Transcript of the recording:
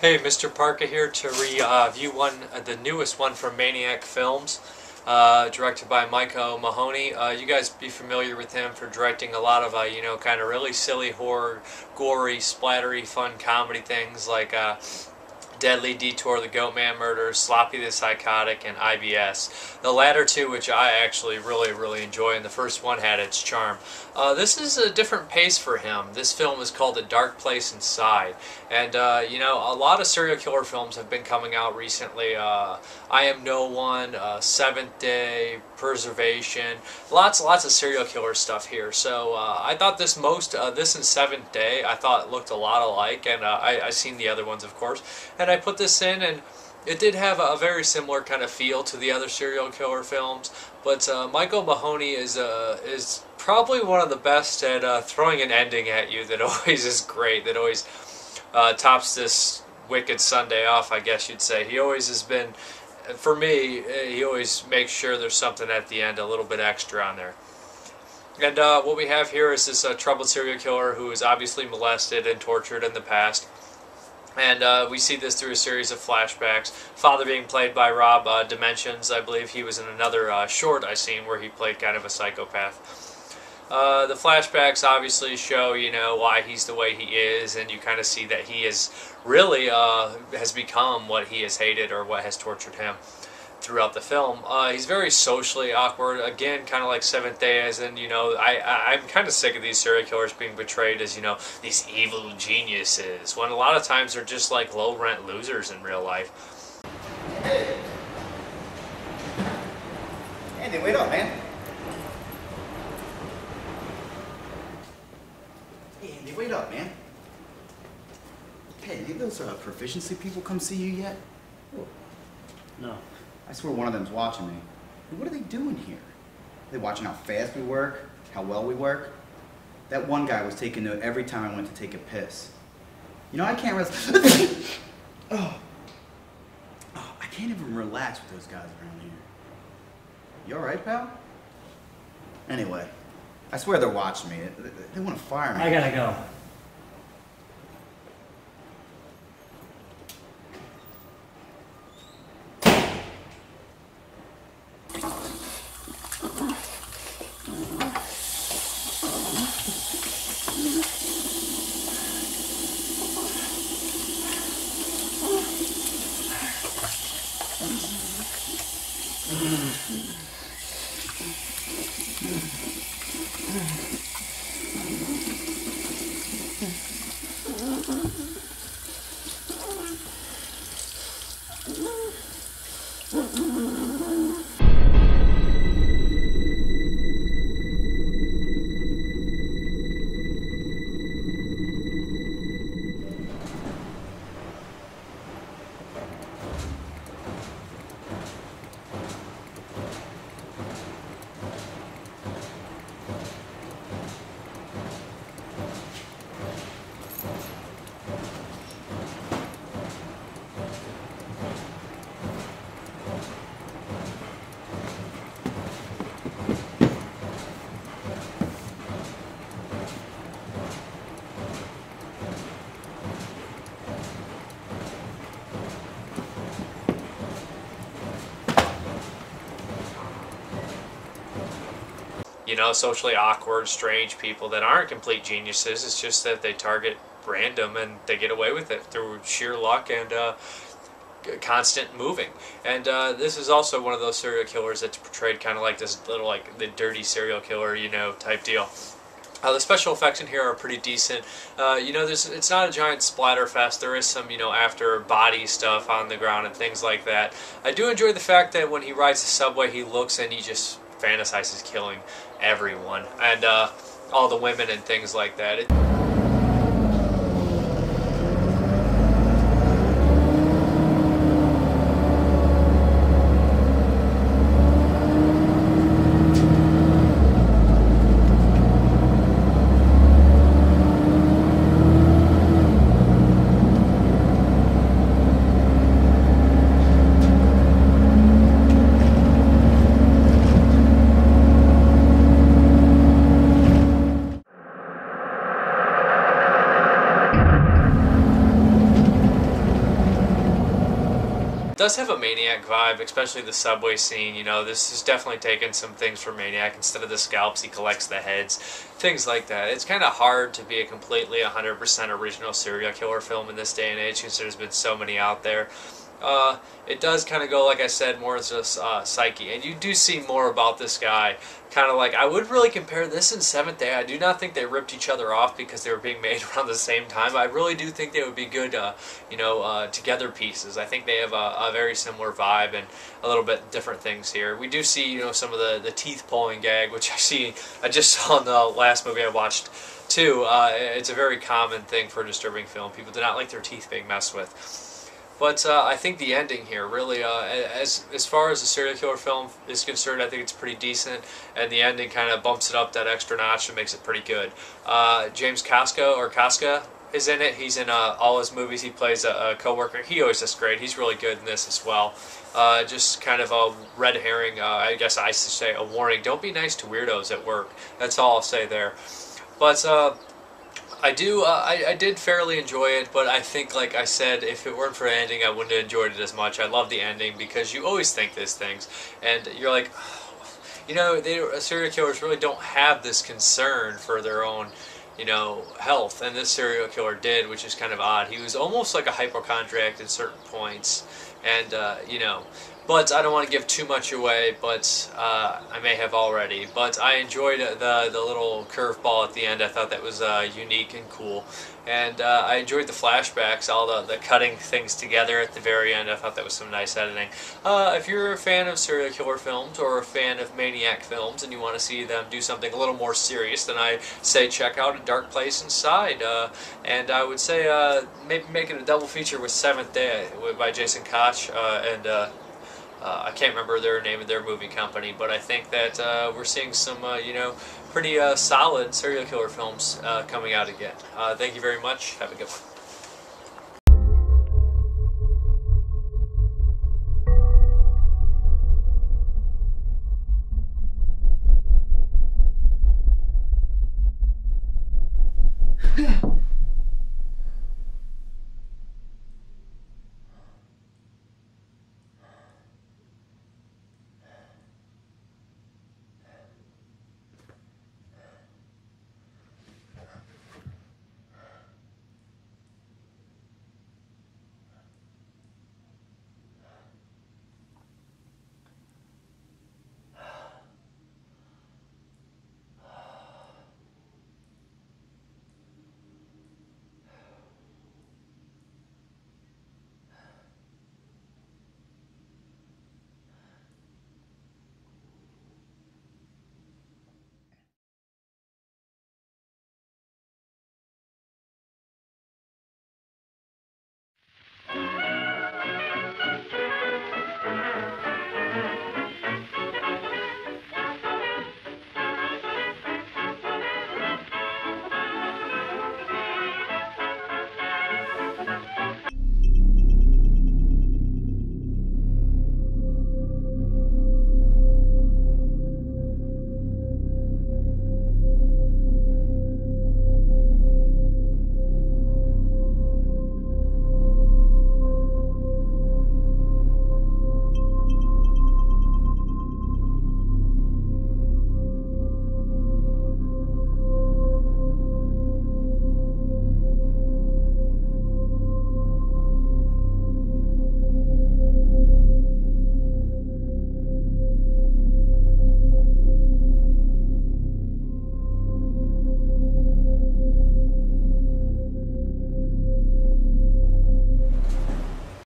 Hey, Mrparka here to review the newest one from Maniac films, directed by Michael Mahoney. You guys be familiar with him for directing a lot of, kind of really silly horror, gory, splattery, fun comedy things like Deadly Detour, The Goatman Murders, Sloppy the Psychotic, and IBS. The latter two, which I actually really enjoy, and the first one had its charm. This is a different pace for him. This film is called A Dark Place Inside. And, a lot of serial killer films have been coming out recently. I Am No One, Seventh Day, Preservation, lots of serial killer stuff here. So I thought this and Seventh Day, I thought looked a lot alike, and I've seen the other ones, of course. And I put this in, and it did have a very similar kind of feel to the other serial killer films, but Michael Mahoney is probably one of the best at throwing an ending at you that always is great, that always tops this wicked Sunday off, I guess you'd say. He always has been, for me, he always makes sure there's something at the end, a little bit extra on there. And what we have here is this troubled serial killer who is obviously molested and tortured in the past. And we see this through a series of flashbacks. Father being played by Rob Dimensions. I believe he was in another short I seen where he played kind of a psychopath. The flashbacks obviously show, why he's the way he is, and you kind of see that he is really has become what he has hated or what has tortured him throughout the film. He's very socially awkward, again, kind of like Seventh Day, as in, I'm kind of sick of these serial killers being portrayed as, these evil geniuses, when a lot of times they're just like low-rent losers in real life. Hey! Andy, wait up, man. Hey, Andy, wait up, man. Hey, did those proficiency people come see you yet? No. I swear one of them's watching me. What are they doing here? Are they watching how fast we work? How well we work? That one guy was taking note every time I went to take a piss. I can't I can't even relax with those guys around here. You alright, pal? Anyway, I swear they're watching me. They want to fire me. I gotta go. Socially awkward, strange people that aren't complete geniuses. It's just that they target random and they get away with it through sheer luck and constant moving. And this is also one of those serial killers that's portrayed kind of like this little, like, the dirty serial killer, type deal. The special effects in here are pretty decent. It's not a giant splatter fest. There is some, after body stuff on the ground and things like that. I do enjoy the fact that when he rides the subway, he looks and he just fantasizes killing everyone and all the women and things like that. does have a Maniac vibe, especially the subway scene. You know, this is definitely taking some things from Maniac. Instead of the scalps, he collects the heads, things like that. It's kind of hard to be a completely 100% original serial killer film in this day and age, because there's been so many out there. It does kind of go, like I said, more as just psyche, and you do see more about this guy. Kind of like, I would really compare this and Seventh Day. I do not think they ripped each other off because they were being made around the same time. I really do think they would be good, together pieces. I think they have a very similar vibe and a little bit different things here. We do see, some of the teeth pulling gag, which I just saw in the last movie I watched too. It's a very common thing for a disturbing film. People do not like their teeth being messed with. But I think the ending here really, as far as the serial killer film is concerned, I think it's pretty decent, and the ending kind of bumps it up that extra notch and makes it pretty good. James Casca is in it. He's in all his movies. He plays a co-worker. He always does great. He's really good in this as well. Just kind of a red herring, I guess I should say a warning. Don't be nice to weirdos at work. That's all I'll say there. But I did fairly enjoy it, but I think, like I said, if it weren't for the ending, I wouldn't have enjoyed it as much. I love the ending because you always think these things, and you're like, serial killers really don't have this concern for their own, health, and this serial killer did, which is kind of odd. He was almost like a hypochondriac at certain points, and, but I don't want to give too much away, but I may have already. But I enjoyed the little curveball at the end. I thought that was unique and cool. And I enjoyed the flashbacks, all the cutting things together at the very end. I thought that was some nice editing. If you're a fan of serial killer films or a fan of Maniac films and you want to see them do something a little more serious, then I say check out A Dark Place Inside. And I would say maybe make it a double feature with Seventh Day by Jason Koch and... I can't remember their name of their movie company, but I think that we're seeing some, pretty solid serial killer films coming out again. Thank you very much. Have a good one.